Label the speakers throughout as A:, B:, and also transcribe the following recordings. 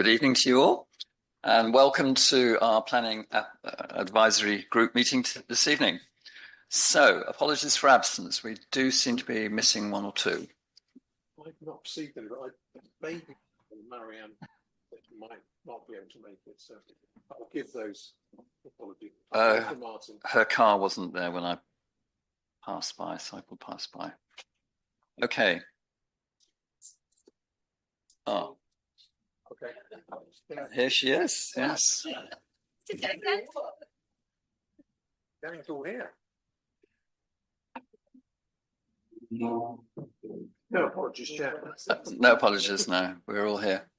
A: Good evening to you all, and welcome to our planning advisory group meeting this evening. So, apologies for absence. We do seem to be missing one or two.
B: I've not received them, but maybe Marianne might not be able to make it, so I'll give those apologies. Martin.
A: Her car wasn't there when I cycled past by. Okay. Oh.
B: Okay.
A: Here she is, yes.
B: Gang's all here. No apologies, Chair.
A: No apologies, no. We're all here.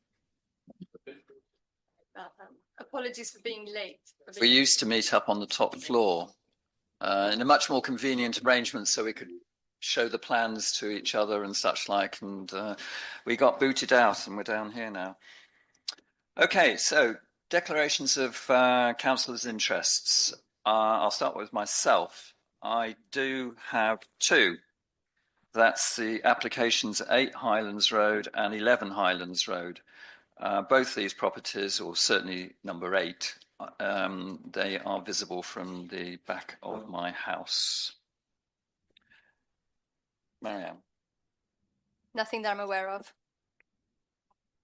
C: Apologies for being late.
A: We used to meet up on the top floor in a much more convenient arrangement so we could show the plans to each other and such like, and we got booted out and we're down here now. Okay, so declarations of councillors' interests. I'll start with myself. I do have two. That's the applications 8 Highlands Road and 11 Highlands Road. Both these properties, or certainly number 8, they are visible from the back of my house. Marianne.
C: Nothing that I'm aware of.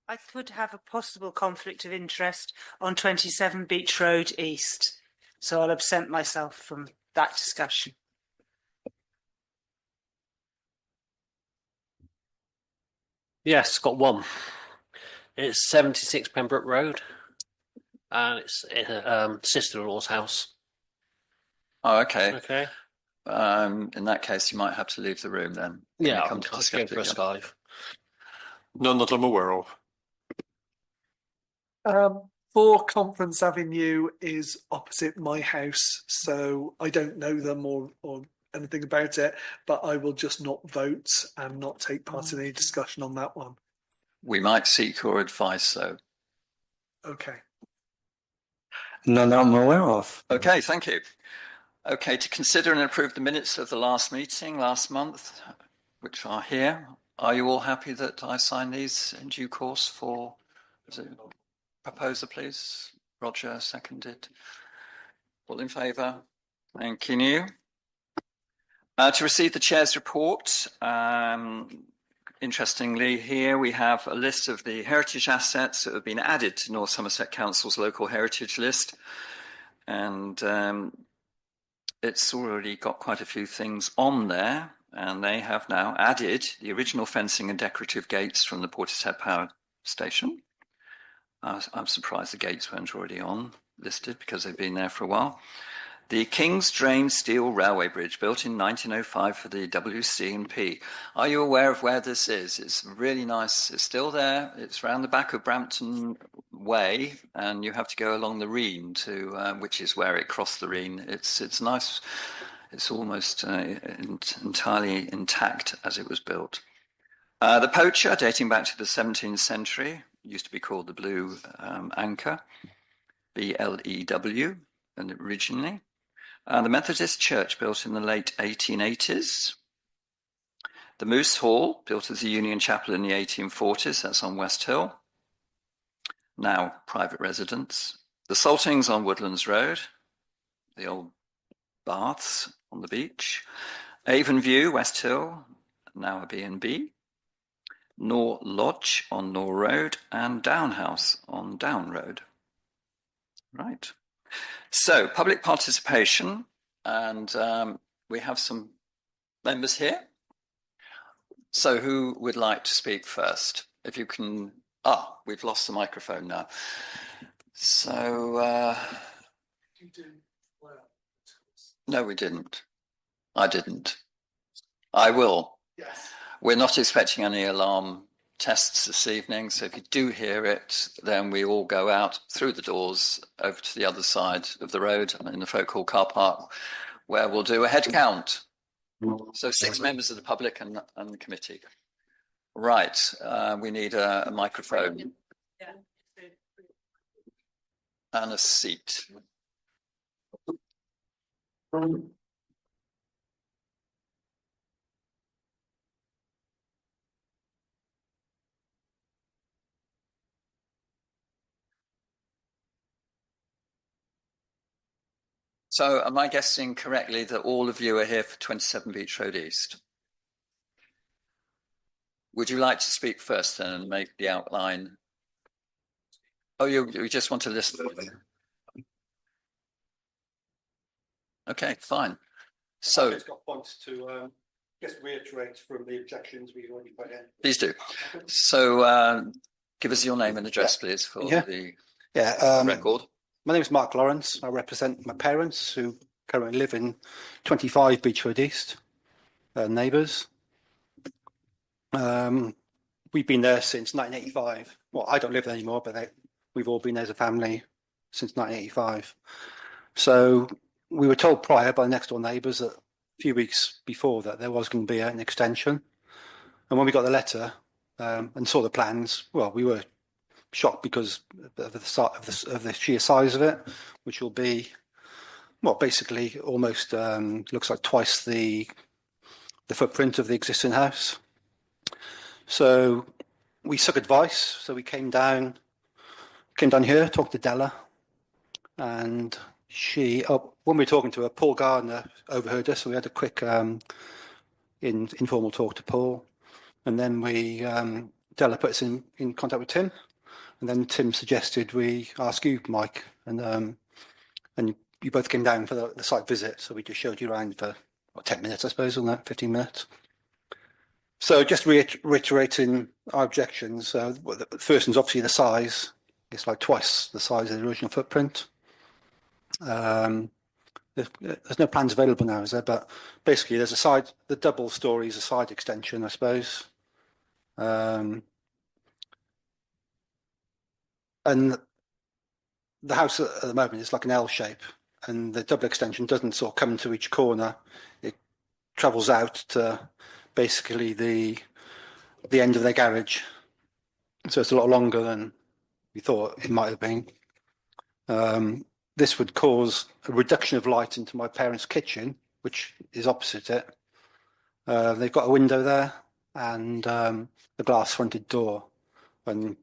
D: I could have a possible conflict of interest on 27 Beach Road East, so I'll absent myself from that discussion.
E: Yes, got one. It's 76 Pembroke Road, and it's sister-in-law's house.
A: Oh, okay.
E: Okay.
A: In that case, you might have to leave the room then.
E: Yeah,
A: I'll
E: just go for a Skype.
B: None that I'm aware of.
F: 4 Conference Avenue is opposite my house, so I don't know them or anything about it, but I will just not vote and not take part in any discussion on that one.
A: We might seek your advice, though.
F: Okay.
G: None that I'm aware of.
A: Okay, thank you. Okay, to consider and approve the minutes of the last meeting last month, which are here. Are you all happy that I sign these in due course for proposer, please? Roger, seconded. All in favour? Thank you. To receive the chair's report, interestingly, here we have a list of the heritage assets that have been added to North Somerset Council's local heritage list. And it's already got quite a few things on there. And they have now added the original fencing and decorative gates from the Portishead Power Station. I'm surprised the gates weren't already listed because they've been there for a while. The King's Drain Steel Railway Bridge, built in 1905 for the WC&P. Are you aware of where this is? It's really nice. It's still there. It's around the back of Brampton Way, and you have to go along the Reen which is where it crossed the Reen. It's nice. It's almost entirely intact as it was built. The Poacher, dating back to the 17th century, used to be called the Blue Anchor, BLEW, and originally. The Methodist Church, built in the late 1880s. The Moose Hall, built as a Union Chapel in the 1840s, that's on West Hill. Now private residence. The Saltings on Woodlands Road. The old baths on the beach. Avon View, West Hill, now a B&B. Nor Lodge on Nor Road, and Down House on Down Road. Right. So, public participation, and we have some members here. So, who would like to speak first? If you can... we've lost the microphone now. So... No, we didn't. I didn't. I will.
F: Yes.
A: We're not expecting any alarm tests this evening, so if you do hear it, then we all go out through the doors over to the other side of the road in the Folk Hall car park, where we'll do a head count. So 6 members of the public and the committee. Right, we need a microphone and a seat. So am I guessing correctly that all of you are here for 27 Beach Road East? Would you like to speak first then and make the outline? Oh, you just want to listen? Okay, fine. So
H: I've got points to just reiterate from the objections we've already put in.
A: please do. So give us your name and address, please, for
H: Yeah.
A: the
H: Yeah.
A: record.
H: My name is Mark Lawrence. I represent my parents who currently live in 25 Beach Road East, neighbours. We've been there since 1985. Well, I don't live there anymore, but we've all been there as a family since 1985. So we were told prior by the next door neighbours that a few weeks before that there was going to be an extension. And when we got the letter and saw the plans, well, we were shocked because of the sheer size of it, which will be, well, basically almost looks like twice the footprint of the existing house. So we took advice. So we came down here, talked to Della, and when we were talking to her, Paul Gardner overheard us. So we had a quick informal talk to Paul, and then Della put us in contact with Tim, and then Tim suggested we ask you, Mike, and you both came down for the site visit. So we just showed you around for 10 minutes, I suppose, wasn't that 15 minutes? So just reiterating our objections. The first one's obviously the size. It's like twice the size of the original footprint. There's no plans available now, is there? But basically, there's the double story is a side extension, I suppose. And the house at the moment is like an L shape, and the double extension doesn't sort of come to each corner. It travels out to basically the end of their garage. So it's a lot longer than we thought it might have been. This would cause a reduction of light into my parents' kitchen, which is opposite it. They've got a window there and the glass fronted door. And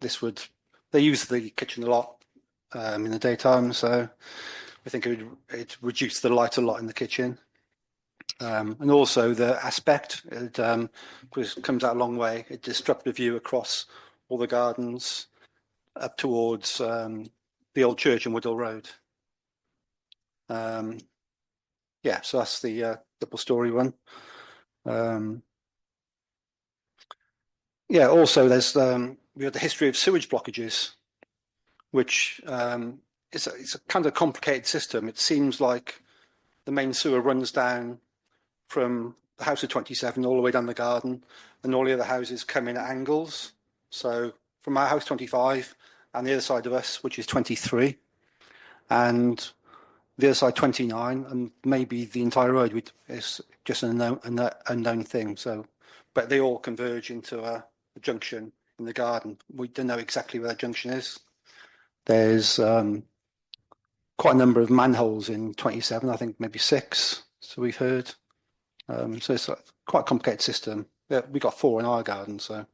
H: they use the kitchen a lot in the daytime. So I think it'd reduce the light a lot in the kitchen. And also the aspect, because it comes out a long way, it disrupts the view across all the gardens up towards the old church in Woodall Road. Yeah, so that's the double story one. Yeah, also there's we have the history of sewage blockages, which it's a kind of complicated system. It seems like the main sewer runs down from the house of 27 all the way down the garden, and all the other houses come in at angles. So from our house 25 and the other side of us, which is 23, and the other side 29, and maybe the entire road is just an unknown thing. So, but they all converge into a junction in the garden. We don't know exactly where that junction is. There's quite a number of manholes in 27, I think maybe 6, so we've heard. So it's quite a complicated system. Yeah, we got 4 in our garden, so.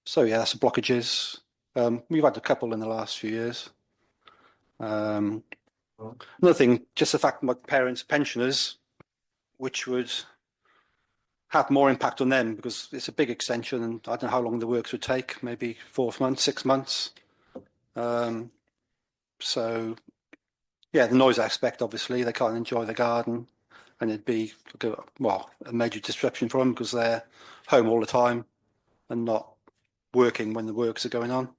H: So yeah, that's the blockages. We've had a couple in the last few years. Another thing, just the fact that my parents are pensioners, which would have more impact on them because it's a big extension, and I don't know how long the works would take, maybe 4 months, 6 months. So yeah, the noise aspect, obviously, they can't enjoy the garden, and it'd be a major disruption for them because they're home all the time and not working when the works are going on.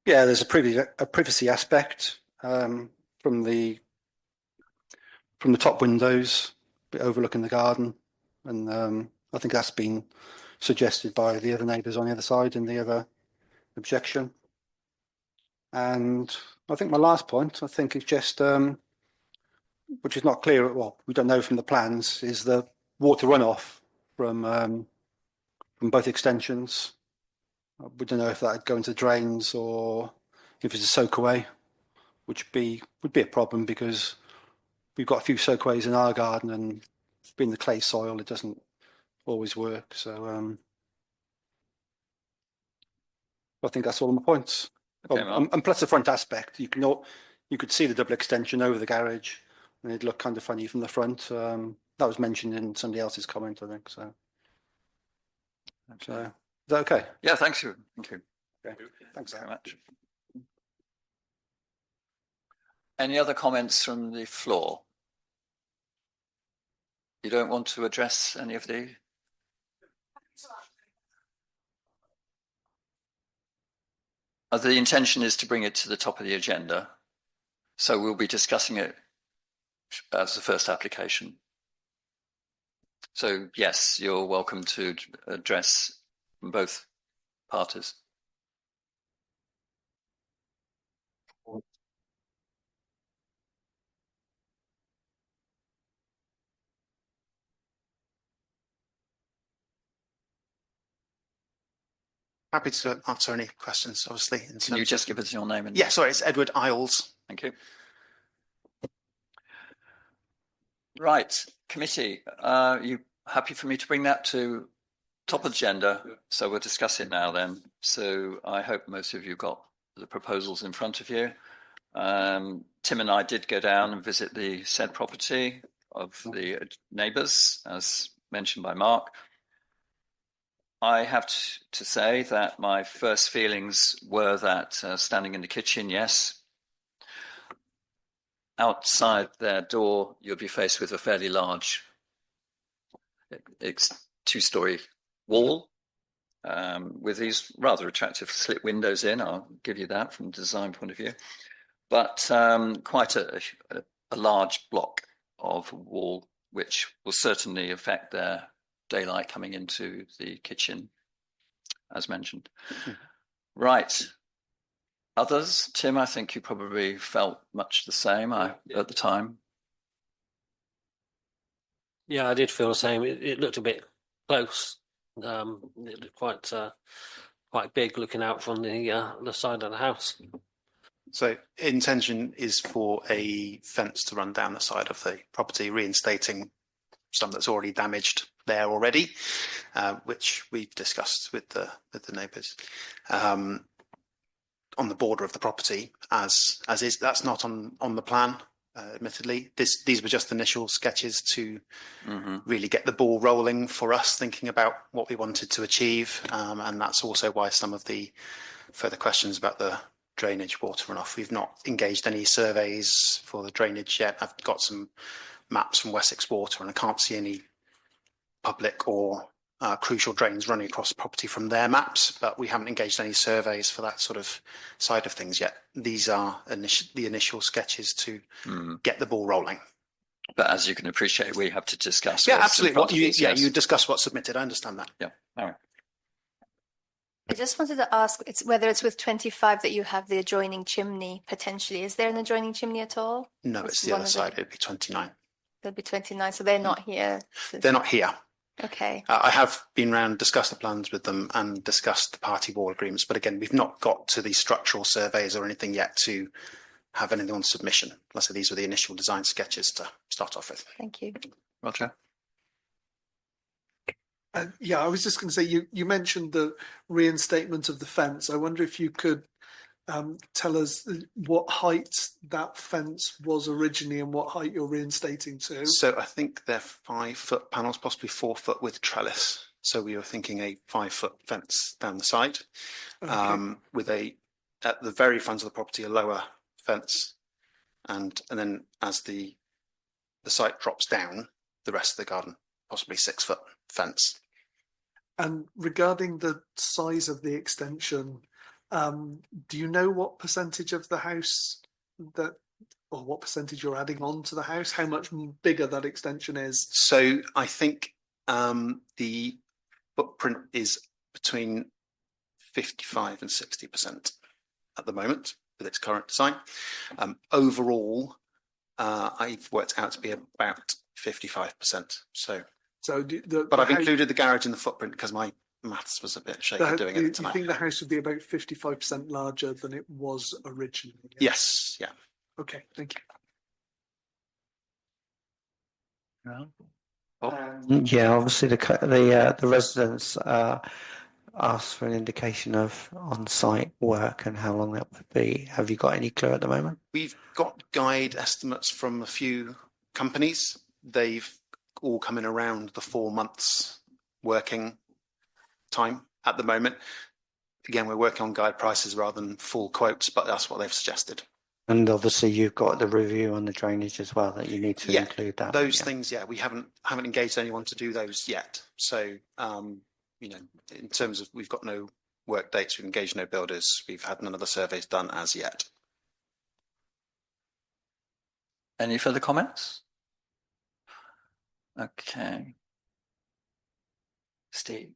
H: Yeah, there's a privacy aspect from the top windows overlooking the garden, and I think that's been suggested by the other neighbours on the other side in the other objection. And I think my last point, I think, is just which is not clear. Well, we don't know from the plans, is the water runoff from both extensions. We don't know if that'd go into drains or if it's a soakaway, which would be a problem because we've got a few soakaways in our garden, and being the clay soil, it doesn't always work. So I think that's all my points.
A: Okay, Mark.
H: And plus the front aspect, you could see the double extension over the garage, and it'd look kind of funny from the front. That was mentioned in somebody else's comment, I think. So, is that okay?
A: Yeah, thanks. Thank you.
H: Okay. Thanks
A: Very much. Any other comments from the floor? You don't want to address any of the? The intention is to bring it to the top of the agenda. So we'll be discussing it as the first application. So yes, you're welcome to address both parties.
I: Happy to answer any questions, obviously.
A: Can you just give us your name?
I: Yeah, sorry, it's Edward Isles.
A: Thank you. Right, committee, you happy for me to bring that to top agenda? So we'll discuss it now then. So I hope most of you got the proposals in front of you. Tim and I did go down and visit the said property of the neighbours, as mentioned by Mark. I have to say that my first feelings were that standing in the kitchen, yes, outside their door, you'll be faced with a fairly large two-story wall with these rather attractive slit windows in. I'll give you that from a design point of view, but quite a large block of wall, which will certainly affect their daylight coming into the kitchen, as mentioned. Right. Others, Tim, I think you probably felt much the same at the time.
E: Yeah, I did feel the same. It looked a bit close. It looked quite big looking out from the side of the house.
I: So intention is for a fence to run down the side of the property, reinstating some that's already damaged there already, which we've discussed with the neighbours. On the border of the property, as is, that's not on the plan. Admittedly, these were just initial sketches to really get the ball rolling for us, thinking about what we wanted to achieve, and that's also why some of the further questions about the drainage, water runoff. We've not engaged any surveys for the drainage yet. I've got some maps from Wessex Water, and I can't see any public or crucial drains running across the property from their maps, but we haven't engaged any surveys for that sort of side of things yet. These are the initial sketches to get the ball rolling.
A: But as you can appreciate, we have to discuss.
I: Yeah, absolutely. You discuss what's submitted. I understand that.
A: Yeah. All right.
C: I just wanted to ask whether it's with 25 that you have the adjoining chimney potentially. Is there an adjoining chimney at all?
I: No, it's the other side. It'd be 29.
C: There'll be 29, so they're not here.
I: They're not here.
C: Okay.
I: I have been round, discussed the plans with them and discussed the party wall agreements, but again, we've not got to the structural surveys or anything yet to have anything on submission. Let's say these were the initial design sketches to start off with.
C: Thank you.
A: Roger.
F: Yeah, I was just going to say, you mentioned the reinstatement of the fence. I wonder if you could tell us what height that fence was originally and what height you're reinstating to.
I: So I think they're 5 foot panels, possibly 4 foot with trellis. So we were thinking a 5 foot fence down the side, with at the very front of the property, a lower fence. And then as the site drops down, the rest of the garden, possibly 6 foot fence.
F: And regarding the size of the extension, do you know what percentage of the house or what percentage you're adding on to the house? How much bigger that extension is?
I: So I think the footprint is between 55 and 60% at the moment with its current design. Overall, I've worked out to be about 55%. But I've included the garage in the footprint because my maths was a bit shaky doing it tonight.
F: Do you think the house would be about 55% larger than it was originally?
I: Yes. Yeah.
F: Okay, thank you.
G: Yeah, obviously the residents ask for an indication of on-site work and how long that would be? Have you got any clue at the moment?
I: We've got guide estimates from a few companies. They've all come in around the 4 months working time at the moment. Again, we're working on guide prices rather than full quotes, but that's what they've suggested.
G: And obviously you've got the review on the drainage as well, that you need to include that.
I: Those things, we haven't engaged anyone to do those yet. So, you know, in terms of, we've got no work dates, we've engaged no builders, we've had none of the surveys done as yet.
A: Any further comments? Okay. Steve,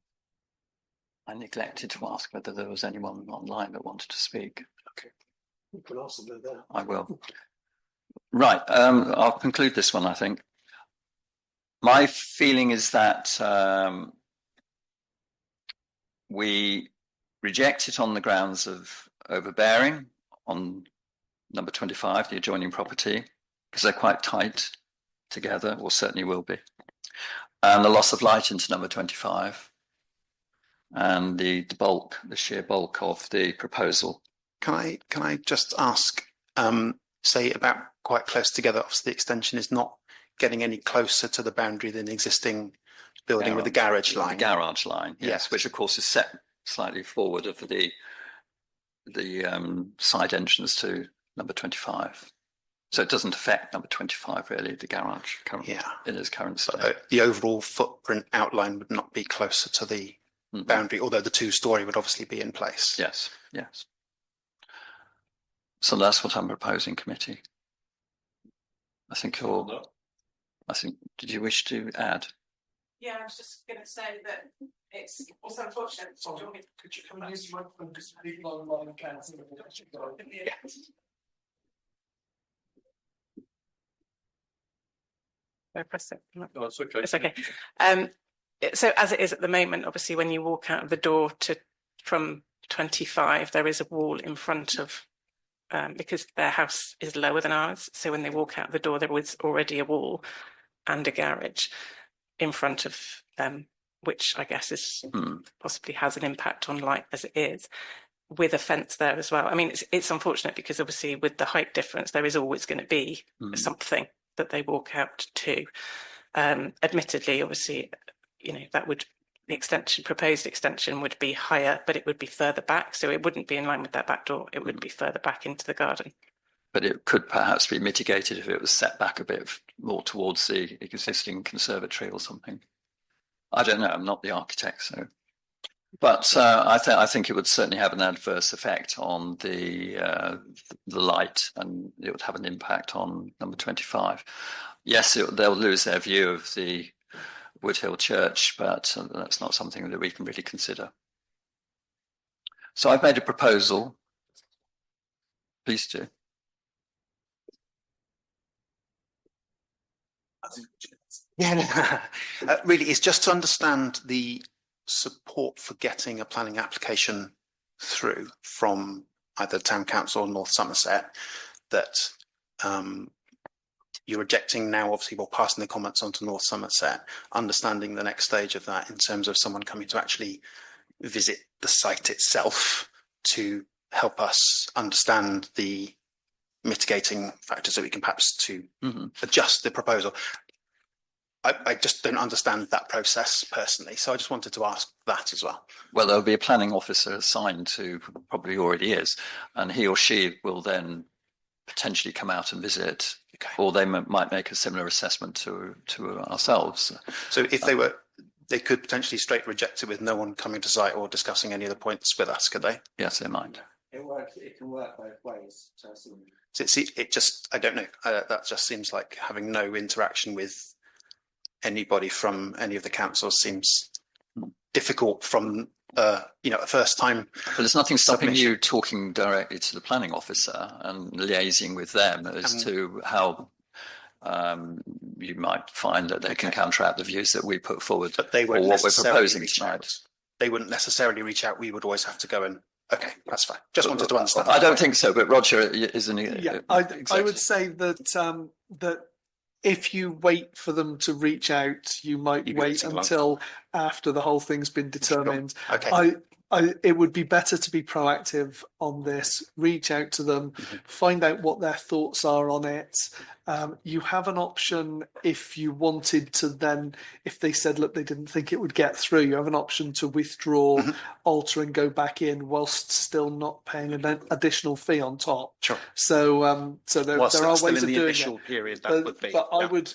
A: I neglected to ask whether there was anyone online that wanted to speak.
B: Okay. You can ask them there.
A: I will. Right. I'll conclude this one, I think. My feeling is that we reject it on the grounds of overbearing on number 25, the adjoining property, because they're quite tight together, or certainly will be. And the loss of light into number 25 and the sheer bulk of the proposal.
I: Can I just ask, say about quite close together, obviously the extension is not getting any closer to the boundary than the existing building with the garage line.
A: The garage line, yes, which of course is set slightly forward of the side entrance to number 25. So it doesn't affect number 25 really, the garage in its current state.
I: The overall footprint outline would not be closer to the boundary, although the 2-story would obviously be in place.
A: Yes, yes. So that's what I'm proposing, committee. Did you wish to add?
J: Yeah, I was just going to say that it's unfortunate.
F: Could you come use the microphone because people online can't see what
J: Press it.
B: Oh, it's okay.
J: It's okay. So as it is at the moment, obviously, when you walk out of the door from 25, there is a wall in front of, because their house is lower than ours. So when they walk out the door, there was already a wall and a garage in front of them, which I guess is possibly has an impact on light as it is, with a fence there as well. I mean, it's unfortunate because obviously with the height difference, there is always going to be something that they walk out to. Admittedly, obviously, you know, the proposed extension would be higher, but it would be further back. So it wouldn't be in line with that back door. It would be further back into the garden.
A: But it could perhaps be mitigated if it was set back a bit more towards the existing conservatory or something. I don't know. I'm not the architect, so. But I think it would certainly have an adverse effect on the light, and it would have an impact on number 25. Yes, they'll lose their view of the Woodhill Church, but that's not something that we can really consider. So I've made a proposal. Please do.
I: Really, it's just to understand the support for getting a planning application through from either Town Council or North Somerset, that you're rejecting now, obviously, while passing the comments on to North Somerset, understanding the next stage of that in terms of someone coming to actually visit the site itself to help us understand the mitigating factors so we can perhaps to adjust the proposal. I just don't understand that process personally, so I just wanted to ask that as well.
A: Well, there'll be a planning officer assigned to, probably already is, and he or she will then potentially come out and visit, or they might make a similar assessment to ourselves.
I: So if they could potentially straight reject it with no one coming to site or discussing any of the points with us, could they?
A: Yes, they might.
G: It can work both ways.
I: So it just, I don't know, that just seems like having no interaction with anybody from any of the councils seems difficult from a first time.
A: But there's nothing stopping you talking directly to the planning officer and liaising with them as to how you might find that they can counteract the views that we put forward,
I: but they won't
A: or what we're proposing tonight.
I: They wouldn't necessarily reach out. We would always have to go and okay, that's fine. Just wanted to understand.
A: I don't think so, but Roger is an.
F: Yeah, I would say that that if you wait for them to reach out, you might
I: You'd be
F: wait
I: waiting a long
F: until after the whole thing's been determined.
I: Okay.
F: It would be better to be proactive on this, reach out to them, find out what their thoughts are on it. You have an option if you wanted to then, if they said, look, they didn't think it would get through, you have an option to withdraw, alter and go back in whilst still not paying an additional fee on top.
I: Sure.
F: So there
I: Whilst
F: are
I: that's still
F: ways
I: in
F: of
I: the
F: doing
I: initial
F: it.
I: period, that would be.
F: But I
I: yeah.
F: would,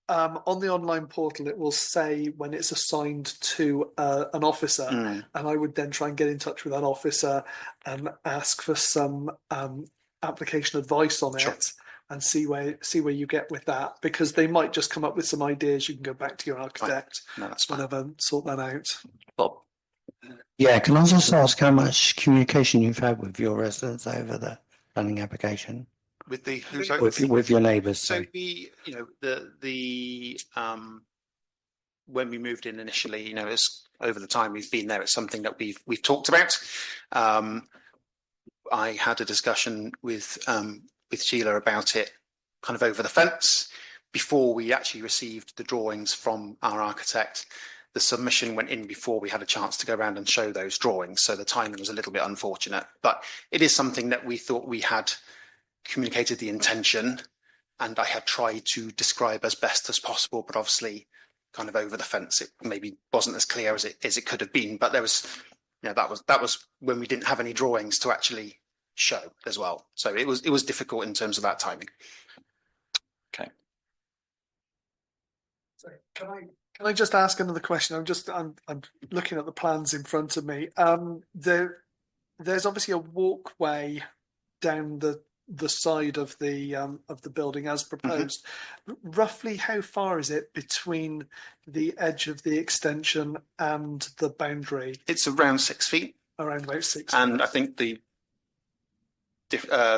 F: on the online portal, it will say when it's assigned to an officer, and I would then try and get in touch with that officer and ask for some application advice on
I: Sure.
F: it, and see where you get with that, because they might just come up with some ideas. You can go back to your architect,
I: No, that's fine.
F: whatever, sort that out.
A: Bob.
G: Yeah, can I just ask how much communication you've had with your residents over the planning application?
I: With the
G: With your neighbours?
I: So the when we moved in initially, it's over the time we've been there, it's something that we've talked about. I had a discussion with Sheila about it kind of over the fence before we actually received the drawings from our architect. The submission went in before we had a chance to go around and show those drawings, so the timing was a little bit unfortunate, but it is something that we thought we had communicated the intention, and I had tried to describe as best as possible, but obviously kind of over the fence it maybe wasn't as clear as it could have been. But there was, that was when we didn't have any drawings to actually show as well, so it was difficult in terms of that timing.
A: Okay.
F: So can I just ask another question? I'm looking at the plans in front of me. There's obviously a walkway down the side of the building as proposed. Roughly how far is it between the edge of the extension and the boundary?
I: It's around 6 feet.
F: Around about 6
I: and
F: feet.
I: I think the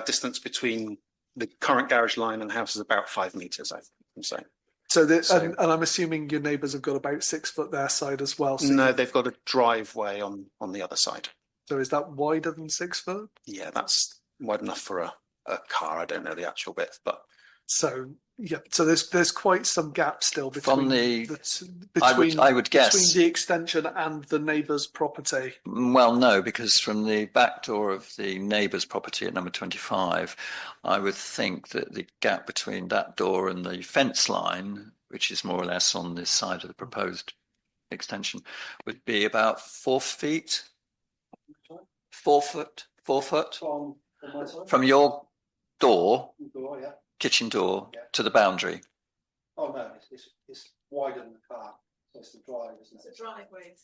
I: distance between the current garage line and the house is about 5 meters, I can say.
F: So and I'm assuming your neighbours have got about 6 foot their side as well. So
I: No, they've got a driveway on the other side.
F: So is that wider than 6 foot?
I: Yeah, that's wide enough for a car. I don't know the actual width, but
F: so yeah. So there's quite some gap still between
A: I would guess
F: between the extension and the neighbour's property.
A: Well, no, because from the back door of the neighbour's property at number 25, I would think that the gap between that door and the fence line, which is more or less on this side of the proposed extension, would be about 4 feet. 4 foot. 4 foot from your door, kitchen door, to the boundary.
H: Oh no, it's wider than the car. So it's the drive, isn't it?
J: It's a driveway.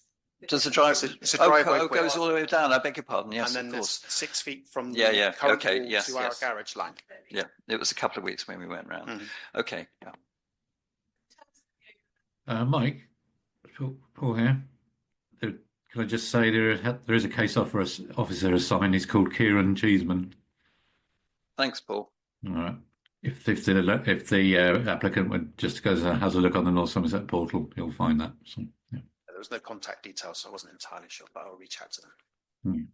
A: Does the drive?
I: It's a driveway.
A: It goes all the way down. I beg your pardon. Yes,
I: and then
A: of
I: there's
A: course.
I: 6 feet from the
A: Yeah.
I: current
A: Okay.
I: wall
A: Yes.
I: to our garage line.
A: Yeah. It was a couple of weeks when we went round. Okay. Yeah.
K: Mike, Paul here. Can I just say there is a case officer assigned. He's called Kieran Cheeseman.
A: Thanks, Paul.
K: All right. If the applicant would just goes and has a look on the North Somerset portal, he'll find that. So, yeah.
I: There was no contact details, so I wasn't entirely sure, but I'll reach out to them.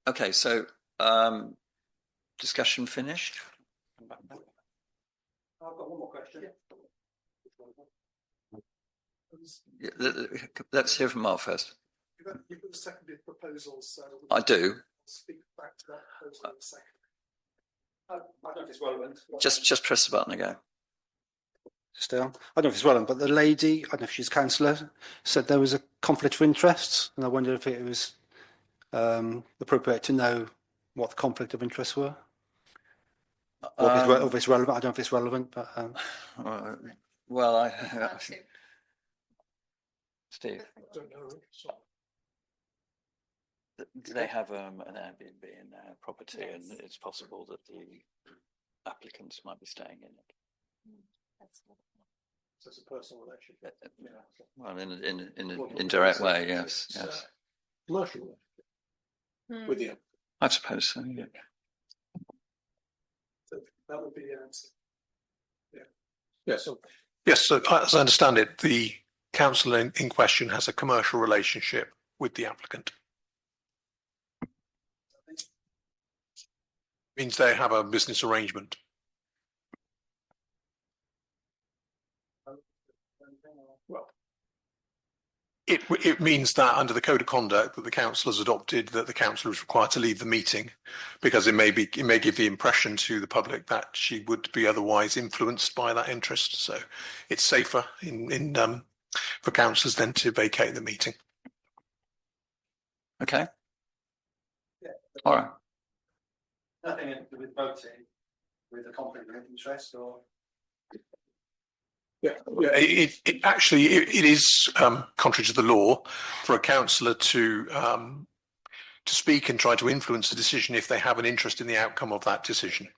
A: Okay. So, discussion finished.
H: I've got one more question.
A: Yeah, let's hear from Mark first.
F: You've got the seconded proposals, so
A: I do.
F: Speak back to that proposal in a second.
H: I don't know if it's relevant.
A: Just press the button again.
H: Still, I don't know if it's relevant, but the lady, I don't know if she's councillor, said there was a conflict of interest, and I wonder if it was appropriate to know what the conflict of interests were. Or if it's relevant, I don't know if it's relevant, but
A: well, Steve,
F: don't know.
A: they have an Airbnb in their property, and it's possible that the applicants might be staying in it.
B: So it's a personal relationship.
A: Well, in an indirect way, yes.
B: Commercial relationship with you.
A: I suppose so. Yeah.
F: So that would be the answer.
B: Yes. So as I understand it, the council in question has a commercial relationship with the applicant. Means they have a business arrangement. It means that under the code of conduct that the council has adopted, that the councillor is required to leave the meeting, because it may give the impression to the public that she would be otherwise influenced by that interest. So it's safer for councillors then to vacate the meeting.
A: Okay. All right.
H: Nothing to do with voting with a conflict of interest or.
B: Yeah, it actually is contrary to the law for a councillor to speak and try to influence the decision if they have an interest in the outcome of that decision.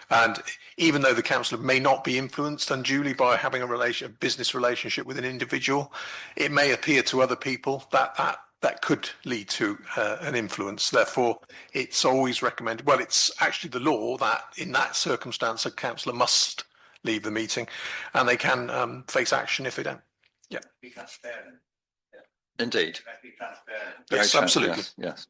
B: And even though the councillor may not be influenced unduly by having a business relationship with an individual, it may appear to other people that could lead to an influence. Therefore, it's always recommended. Well, it's actually the law that in that circumstance, a councillor must leave the meeting, and they can face action if they don't. Yeah.
I: Be transparent.
A: Indeed.
I: Be transparent.
B: Yes,
A: Very
B: absolutely.
A: Yes.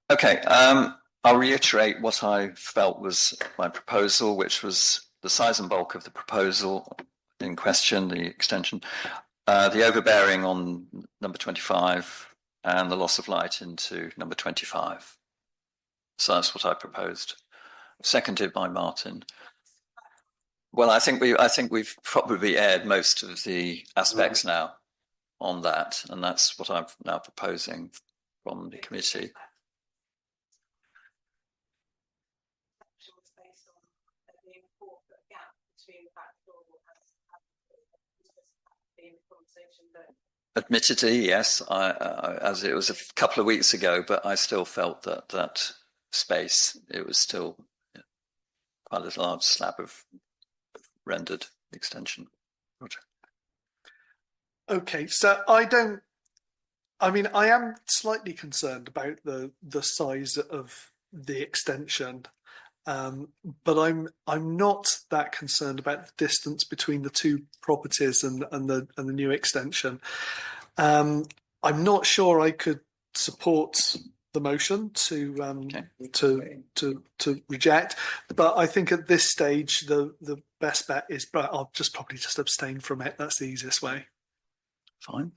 A: Okay. I'll reiterate what I felt was my proposal, which was the size and bulk of the proposal in question, the extension, the overbearing on number 25, and the loss of light into number 25. So that's what I proposed. Seconded by Martin. Well, I think we've probably aired most of the aspects now on that, and that's what I'm now proposing from the committee. Admittedly, yes, as it was a couple of weeks ago, but I still felt that space, it was still quite a large slab of rendered extension. Roger.
F: Okay, so I am slightly concerned about the size of the extension, but I'm not that concerned about the distance between the two properties and the new extension. I'm not sure I could support the motion to reject, but I think at this stage the best bet is, but I'll probably just abstain from it. That's the easiest way.
A: Fine.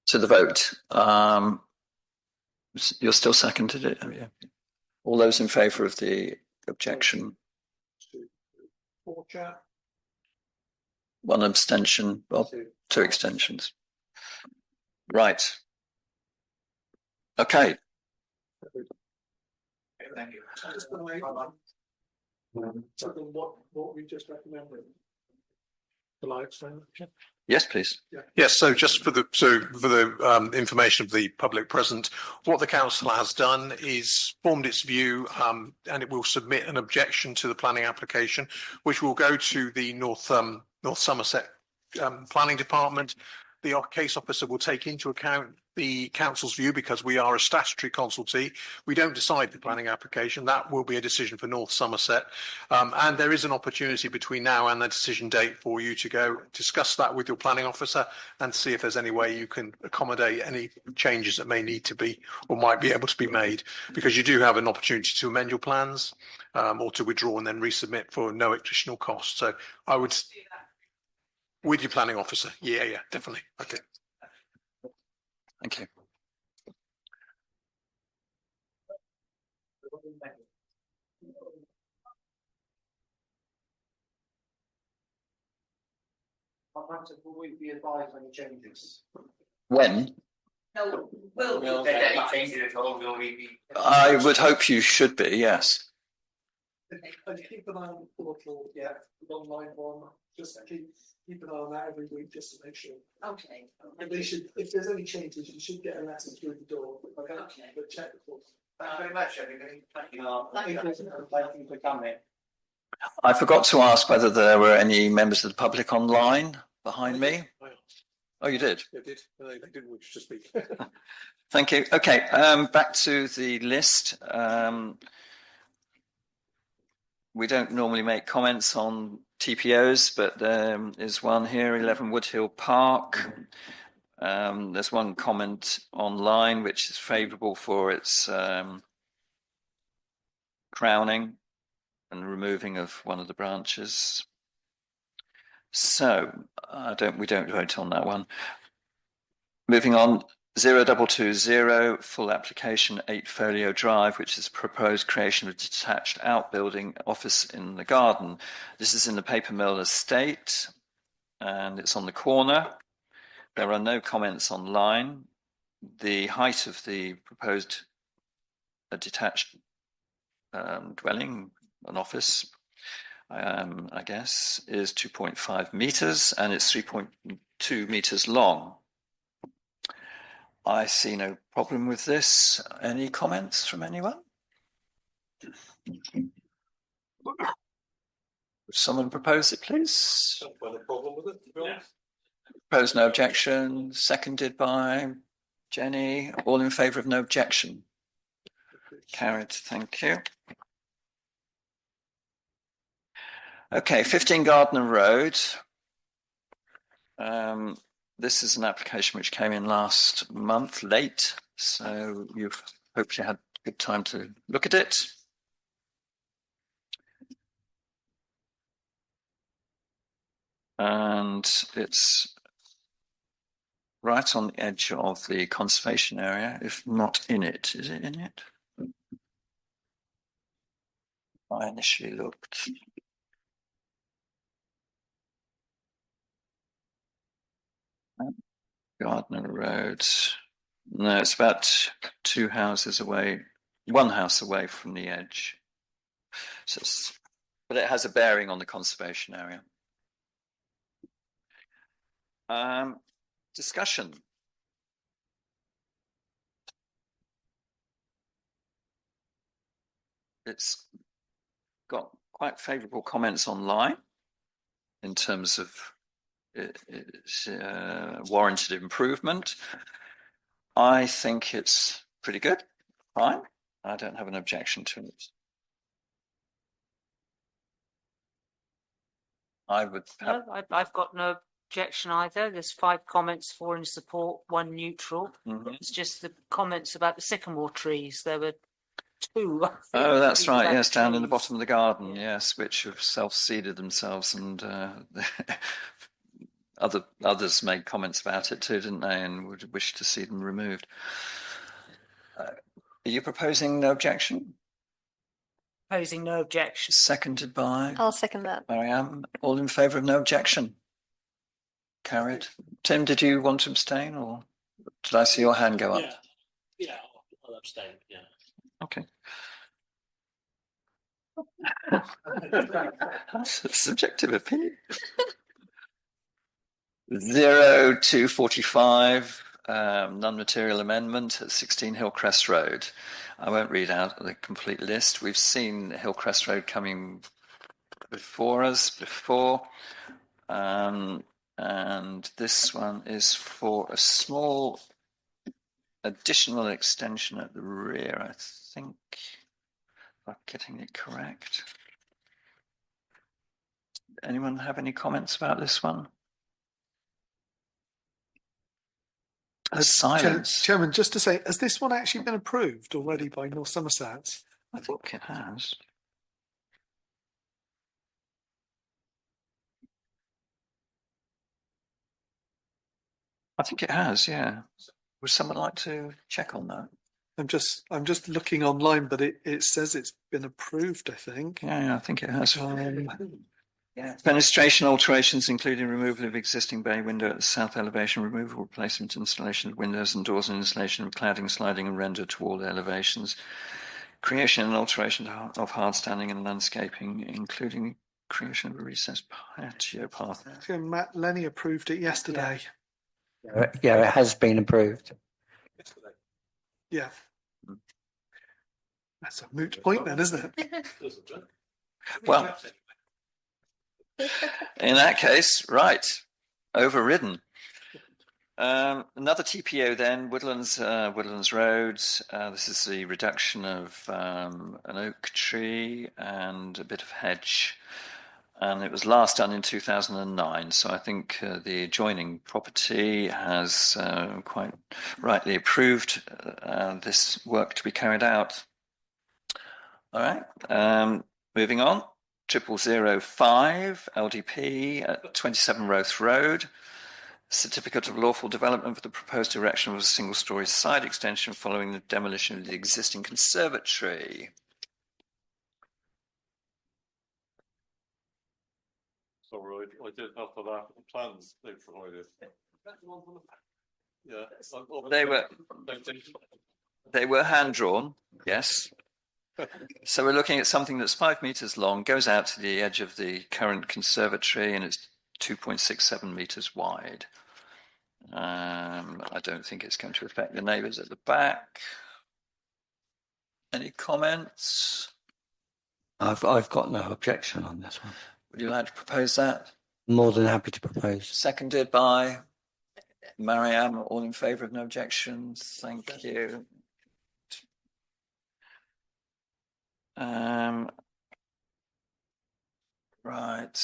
A: To the vote. You're still seconded it, have you? All those in favour of the objection? One abstention. Well, two extensions. Right. Okay.
I: Thank you.
B: What we just recommended. Shall I explain?
A: Yes, please.
B: Yes, so just for the information of the public present, what the council has done is formed its view, and it will submit an objection to the planning application, which will go to the North Somerset Planning Department. The case officer will take into account the council's view, because we are a statutory consultee. We don't decide the planning application. That will be a decision for North Somerset. And there is an opportunity between now and the decision date for you to go discuss that with your planning officer and see if there's any way you can accommodate any changes that may need to be or might be able to be made, because you do have an opportunity to amend your plans or to withdraw and then resubmit for no additional cost. So I would, with your planning officer. Yeah, definitely. Okay.
A: Thank you.
H: Will we be advised on changes?
A: When?
C: No,
I: Will there any changes at all? Will we be?
A: I would hope you should be, yes.
F: And keep an eye on the portal, the online one. Just keep an eye on that every week, just to make sure.
C: Okay.
F: And they should, if there's any changes, you should get a letter through the door. Okay. But check the portal.
I: Thanks very much, everybody. Thank you.
H: Thank you for coming.
A: I forgot to ask whether there were any members of the public online behind me. Oh, you did?
B: They did. They didn't wish to speak.
A: Thank you. Okay, back to the list. We don't normally make comments on TPOs, but there is one here, 11 Woodhill Park. There's one comment online which is favourable for its crowning and removing of one of the branches. So we don't vote on that one. Moving on, 0220, full application, 8 Folio Drive, which is proposed creation of a detached outbuilding office in the garden. This is in the Paper Mill estate, and it's on the corner. There are no comments online. The height of the proposed detached dwelling, an office, I guess, is 2.5 meters, and it's 3.2 meters long. I see no problem with this. Any comments from anyone? Would someone propose it, please? Propose no objection. Seconded by Jenny. All in favour of no objection? Carried. Thank you. Okay, 15 Gardner Road. This is an application which came in last month, late, so you've hopefully had good time to look at it. And it's right on the edge of the conservation area, if not in it. Is it in it? I initially looked. Gardner Road. No, it's about 2 houses away, 1 house away from the edge. So but it has a bearing on the conservation area. Discussion. It's got quite favourable comments online in terms of its warranted improvement. I think it's pretty good. Fine. I don't have an objection to it.
D: I've got no objection either. There's 5 comments, 4 in support, 1 neutral. It's just the comments about the sycamore trees. There were 2.
A: Oh, that's right. Yes, down in the bottom of the garden. Yes, which have self-seeded themselves, and others made comments about it too, didn't they? And would wish to see them removed. Are you proposing no objection?
D: Proposing no objection.
A: Seconded by?
C: I'll second that.
A: Marianne. All in favour of no objection? Carried. Tim, did you want to abstain, or did I see your hand go up?
E: Yeah, I'll abstain. Yeah.
A: Okay. That's a subjective opinion. 0245, non-material amendment at 16 Hillcrest Road. I won't read out the complete list. We've seen Hillcrest Road coming before us before. And this one is for a small additional extension at the rear, I think, if I'm getting it correct. Anyone have any comments about this one? Silence.
F: Chairman, just to say, has this one actually been approved already by North Somerset?
A: I think it has. I think it has, yeah. Would someone like to check on that?
F: I'm just looking online, but it says it's been approved, I think.
A: Yeah, I think it has. Yeah. Fenestration alterations, including removal of existing bay window at the south elevation, removal, replacement, installation of windows and doors, and installation of cladding, sliding, and render to all elevations. Creation and alteration of hard standing and landscaping, including creation of a recessed patio path.
F: So Matt Lenny approved it yesterday.
G: Yeah, it has been approved.
F: Yeah. That's a moot point then, isn't it?
A: Well, in that case, right, overridden. Another TPO then, Woodlands Road. This is the reduction of an oak tree and a bit of hedge. And it was last done in 2009. So I think the adjoining property has quite rightly approved this work to be carried out. All right, moving on. 0005 LDP at 27 Roath Road. Certificate of lawful development for the proposed erection of a single-storey side extension following the demolition of the existing conservatory.
L: Sorry, I did have to laugh at the plans they provided. Yeah.
A: They were hand drawn, yes. So we're looking at something that's 5 meters long, goes out to the edge of the current conservatory, and it's 2.67 meters wide. I don't think it's going to affect the neighbours at the back. Any comments?
G: I've got no objection on this one.
A: Would you like to propose that?
G: More than happy to propose.
A: Seconded by Marianne. All in favour of no objections? Thank you. Right.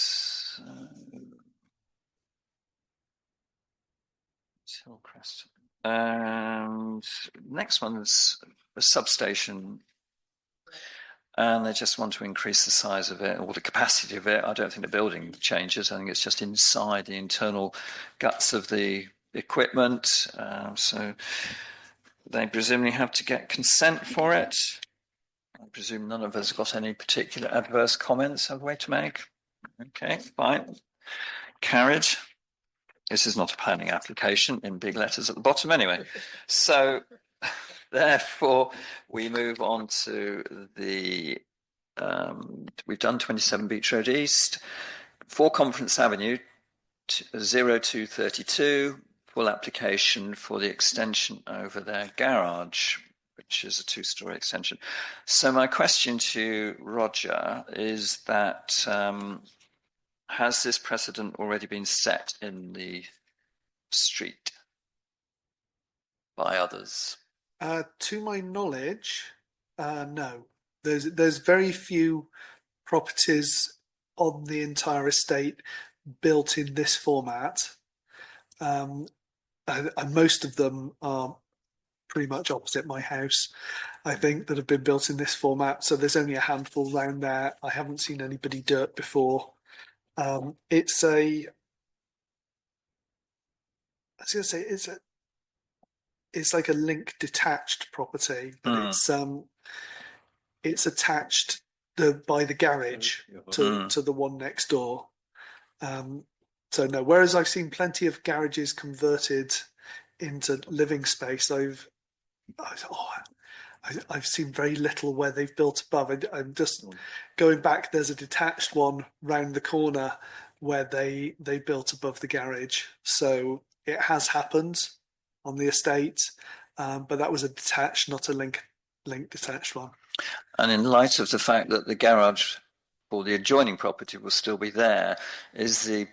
A: Hillcrest. And next one is a substation, and they just want to increase the size of it or the capacity of it. I don't think the building changes. I think it's just inside the internal guts of the equipment. So they presumably have to get consent for it. I presume none of us got any particular adverse comments, have we, to make? Okay, fine. Carried. This is not a planning application in big letters at the bottom anyway. So therefore, we move on to the, we've done 27 Beach Road East, 4 Conference Avenue, 0232, full application for the extension over their garage, which is a 2-story extension. So my question to Roger is that, has this precedent already been set in the street by others?
F: To my knowledge, no. There's very few properties on the entire estate built in this format. And most of them are pretty much opposite my house, I think, that have been built in this format. So there's only a handful around there. I haven't seen anybody do it before. It's like a link detached property, but it's attached by the garage to the one next door. So no, whereas I've seen plenty of garages converted into living space, I've seen very little where they've built above. I'm just going back. There's a detached one round the corner where they built above the garage. So it has happened on the estate, but that was a detached, not a link detached one.
A: And in light of the fact that the garage or the adjoining property will still be there, is it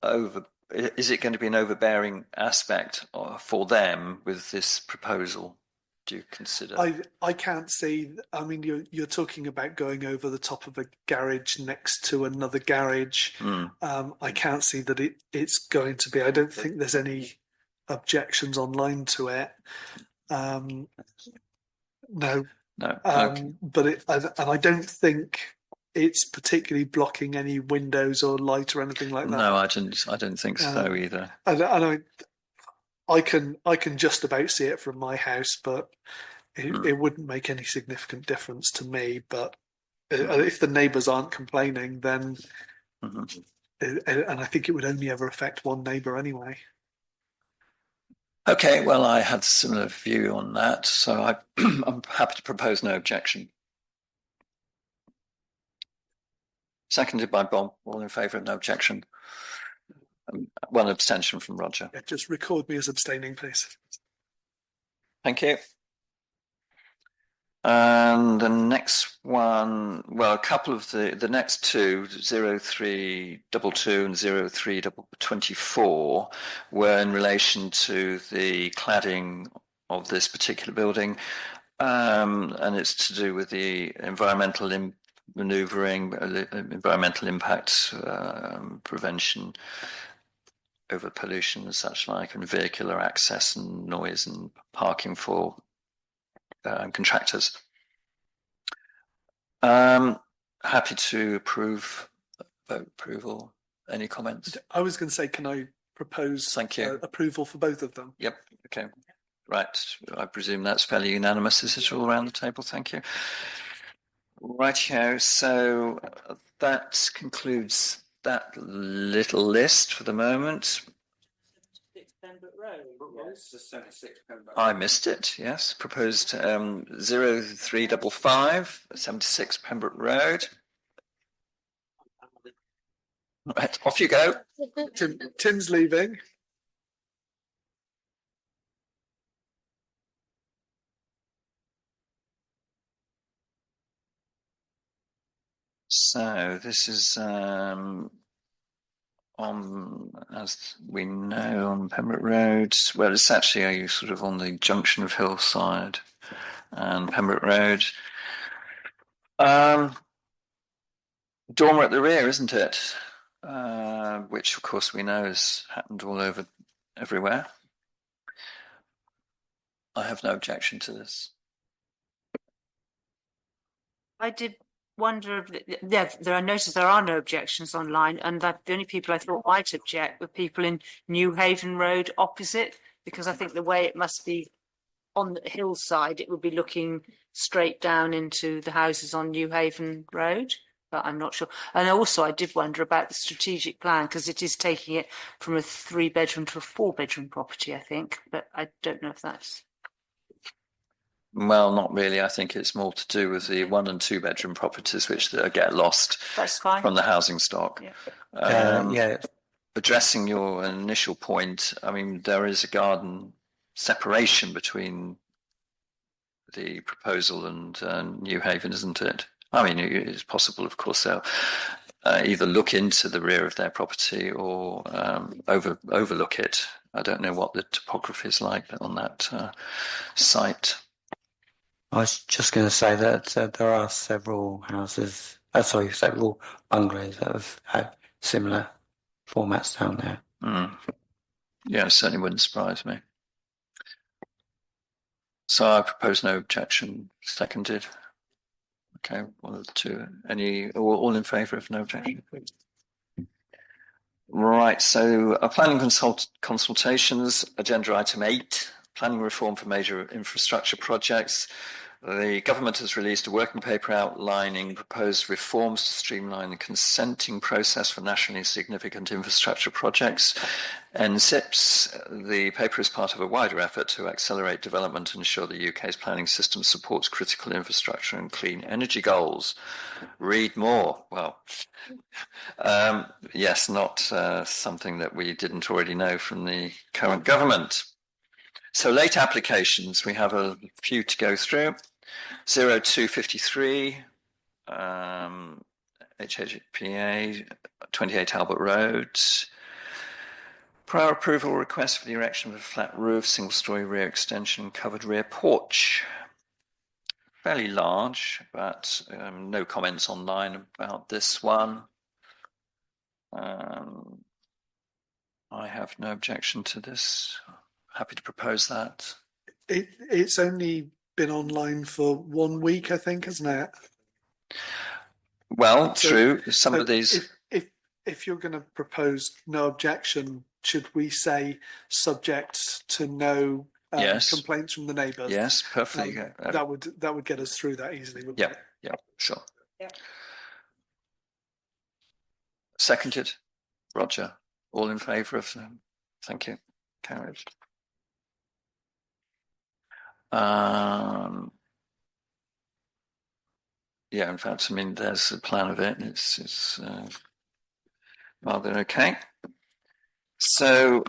A: going to be an overbearing aspect for them with this proposal? Do you consider?
F: I can't see. I mean, you're talking about going over the top of a garage next to another garage. I can't see that it's going to be. I don't think there's any objections online to it. No.
A: Okay.
F: But I don't think it's particularly blocking any windows or light or anything like that.
A: No, I don't think so either.
F: I can just about see it from my house, but it wouldn't make any significant difference to me. But if the neighbours aren't complaining, then and I think it would only ever affect one neighbour anyway.
A: Okay, well, I had a similar view on that, so I'm happy to propose no objection. Seconded by Bob. All in favour of no objection. One abstention from Roger.
F: Yeah, just record me as abstaining, please.
A: Thank you. And the next one, well, a couple of the next two, 0322 and 0324, were in relation to the cladding of this particular building, and it's to do with the environmental manoeuvring, environmental impact prevention over pollution and such like, and vehicular access and noise and parking for contractors. happy to approve, vote approval. Any comments?
F: I was going to say, can I propose
A: Thank you.
F: approval for both of them?
A: Yep. Okay. Right. I presume that's fairly unanimous. Is it all around the table? Thank you. Rightio. So that concludes that little list for the moment. I missed it. Yes. Proposed 0355 76 Pembroke Road. Right. Off you go.
F: Tim's leaving.
A: So this is on, as we know, on Pembroke Road. Well, it's actually sort of on the junction of Hillside and Pembroke Road. Dormer at the rear, isn't it? Which, of course, we know has happened all over everywhere. I have no objection to this.
D: I did wonder if there are no objections online, and that the only people I thought might object were people in New Haven Road opposite, because I think the way it must be on the hillside, it would be looking straight down into the houses on New Haven Road, but I'm not sure. And also I did wonder about the strategic plan, because it is taking it from a 3-bedroom to a 4-bedroom property, I think, but I don't know if that's...
A: Well, not really. I think it's more to do with the 1 and 2 bedroom properties which get lost
D: That's fine.
A: from the housing stock.
D: Yeah.
G: Yeah.
A: Addressing your initial point, I mean, there is a garden separation between the proposal and New Haven, isn't it? I mean, it's possible, of course, they'll either look into the rear of their property or overlook it. I don't know what the topography is like on that site.
G: I was just going to say that there are several houses, several bungalows that have had similar formats down there.
A: Yeah, it certainly wouldn't surprise me. So I propose no objection. Seconded. Okay, 1 of the 2. Any all in favour of no objection? Right. So planning consultations. Agenda item 8. Planning reform for major infrastructure projects. The government has released a working paper outlining proposed reforms to streamline the consenting process for nationally significant infrastructure projects. NSIPs. The paper is part of a wider effort to accelerate development and ensure the UK's planning system supports critical infrastructure and clean energy goals. Read more. Well, yes, not something that we didn't already know from the current government. So late applications, we have a few to go through. 0253, HHPA, 28 Albert Road. Prior approval request for the erection of a flat roof, single-storey rear extension, covered rear porch. Fairly large, but no comments online about this one. I have no objection to this. Happy to propose that.
F: It's only been online for 1 week, I think, hasn't it?
A: Well, true. Some of these.
F: If you're going to propose no objection, should we say subject to no
A: yes.
F: complaints from the neighbours?
A: Yes, perfectly.
F: That would get us through that easily, wouldn't it?
A: Yeah, sure.
D: Yeah.
A: Seconded. Roger. All in favour of them? Thank you. Carried. Yeah, in fact, I mean, there's a plan of it. It's rather okay. So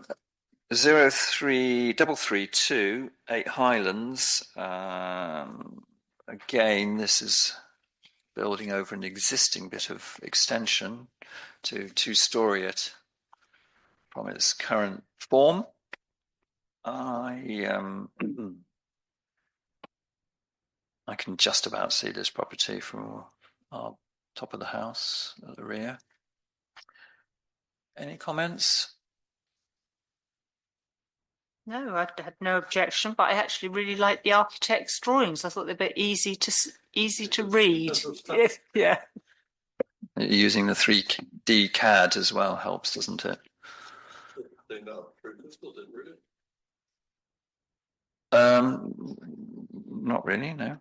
A: 03332 8 Highlands. Again, this is building over an existing bit of extension to 2-storey it from its current form. I can just about see this property from our top of the house at the rear. Any comments?
D: No, I had no objection, but I actually really liked the architect's drawings. I thought they're a bit easy to read. Yeah.
A: Using the 3D CAD as well helps, doesn't it?
L: They not approve this, does it really?
A: Not really, no.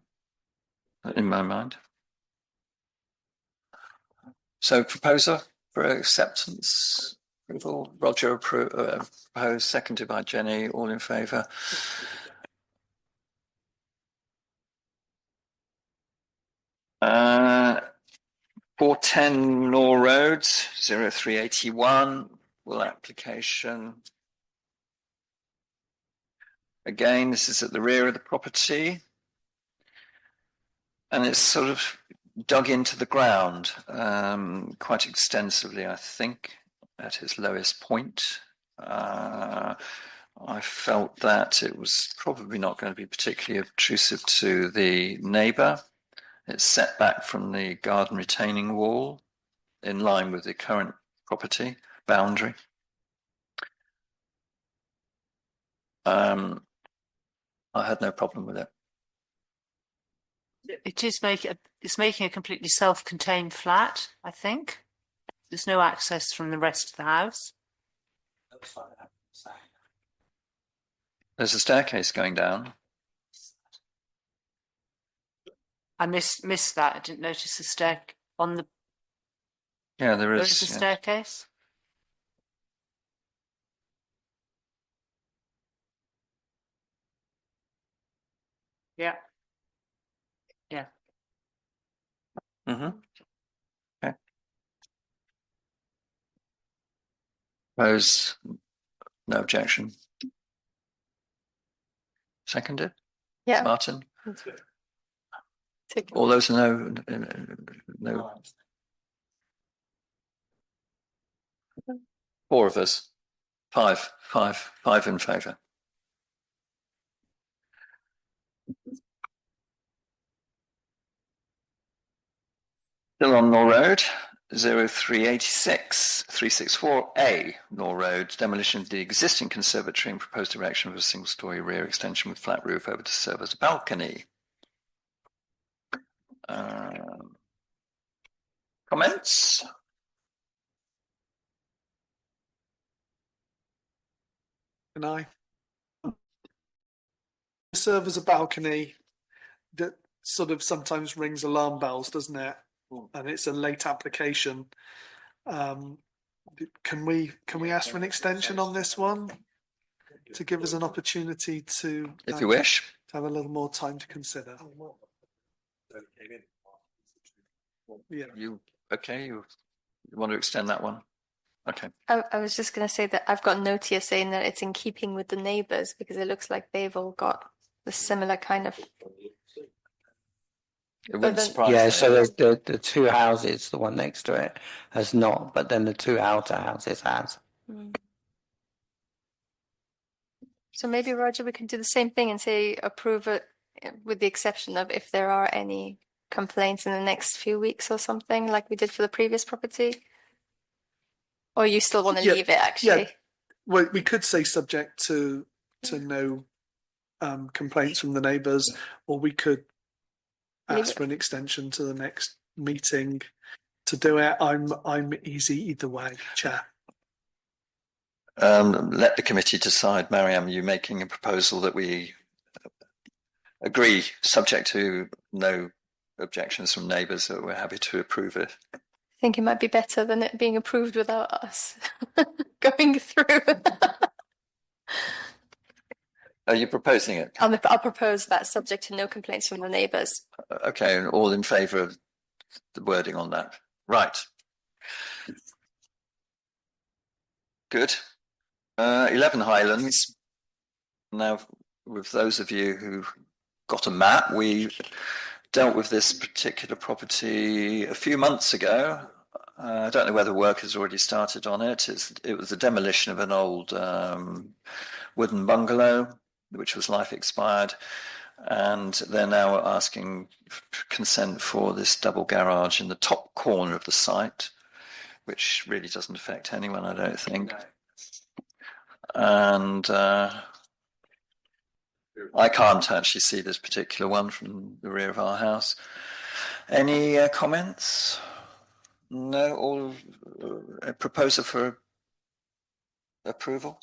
A: In my mind. So proposer for acceptance, approval, Roger proposed, seconded by Jenny, all in favour. Uh, 410 Law Road, 0381, will application. Again, this is at the rear of the property. And it's sort of dug into the ground quite extensively, I think, at its lowest point. I felt that it was probably not going to be particularly obtrusive to the neighbour. It's set back from the garden retaining wall in line with the current property boundary. I had no problem with it.
D: It's making a completely self-contained flat, I think. There's no access from the rest of the house.
A: There's a staircase going down.
D: I missed that. I didn't notice the stair on the.
A: Yeah,
D: There is a
A: yeah.
D: staircase. Yeah. Yeah.
A: Mm-hmm. Okay. Suppose no objection. Seconded?
C: Yeah.
A: Martin?
C: Take-
A: All those no. Four of us. Five in favour. Still on Law Road, 0386 364A Law Road, demolition of the existing conservatory and proposed erection of a single-storey rear extension with flat roof over to serve as a balcony. Comments?
F: Can I? Serve as a balcony that sort of sometimes rings alarm bells, doesn't it? And it's a late application. Can we ask for an extension on this one to give us an opportunity to,
A: If you wish.
F: to have a little more time to consider? Yeah.
A: You okay? You want to extend that one? Okay.
C: I was just going to say that I've got a note here saying that it's in keeping with the neighbours because it looks like they've all got the similar kind of.
A: It wouldn't
C: then-
A: surprise
G: Yeah,
A: me.
G: so there's the two houses, the one next to it has not, but then the two outer houses has.
C: So maybe, Roger, we can do the same thing and say approve it with the exception of if there are any complaints in the next few weeks or something like we did for the previous property. Or you still want to
F: Yeah,
C: leave it actually?
F: Well, we could say subject to no complaints from the neighbours, or we could
C: Leave
F: ask
C: it.
F: for an extension to the next meeting to do it. I'm easy either way, Chair.
A: Let the committee decide. Mariam, are you making a proposal that we agree, subject to no objections from neighbours, that we're happy to approve it?
C: I think it might be better than it being approved without us going through.
A: Are you proposing it?
C: I'll propose that subject to no complaints from the neighbours.
A: Okay, and all in favour of the wording on that? Right. Good. 11 Highlands. Now, with those of you who got a map, we dealt with this particular property a few months ago. I don't know whether work has already started on it. It was the demolition of an old wooden bungalow, which was life expired. And they're now asking consent for this double garage in the top corner of the site, which really doesn't affect anyone, I don't think. And I can't actually see this particular one from the rear of our house. Any comments? No, all a proposer for approval,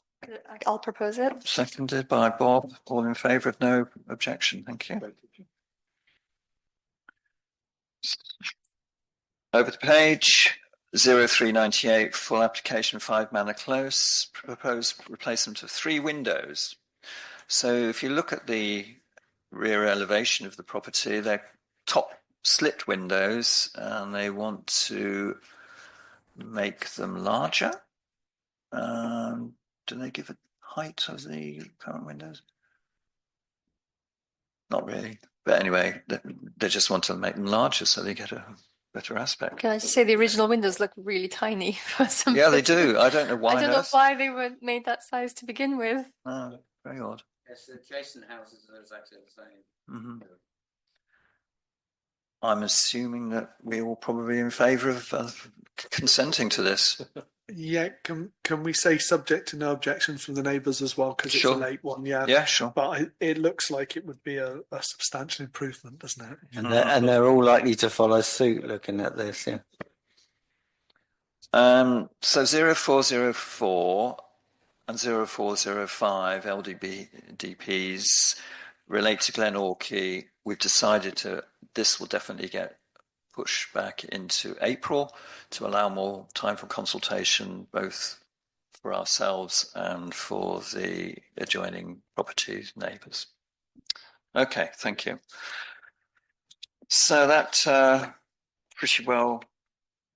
C: I'll propose it.
A: seconded by Bob. All in favour of no objection. Thank you. Over the page, 0398, full application 5 Manor Close, proposed replacement of 3 windows. So if you look at the rear elevation of the property, they're top slit windows and they want to make them larger. Do they give a height of the current windows? Not really. But anyway, they just want to make them larger so they get a better aspect.
C: Can I just say the original windows look really tiny for some
A: Yeah, they
C: reason.
A: do. I don't know why.
C: I don't know why they were made that size to begin with.
A: Oh, very odd.
G: Yes, the adjacent houses are exactly the same.
A: Mm-hmm. I'm assuming that we're all probably in favour of consenting to this.
F: Yeah, can we say subject to no objections from the neighbours as well, because it's
A: Sure.
F: a late one, yeah.
A: Yeah, sure.
F: But it looks like it would be a substantial improvement, doesn't it?
G: And they're all likely to follow suit looking at this, yeah.
A: So 0404 and 0405 LDPs relate to Glen Orkey. We've decided this will definitely get pushed back into April to allow more time for consultation, both for ourselves and for the adjoining property neighbours. Okay, thank you. So that pretty well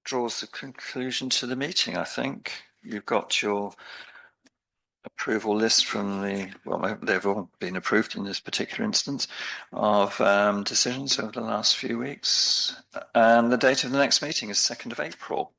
A: draws the conclusion to the meeting, I think. You've got your approval list from they've all been approved in this particular instance, of decisions over the last few weeks. And the date of the next meeting is 2nd of April.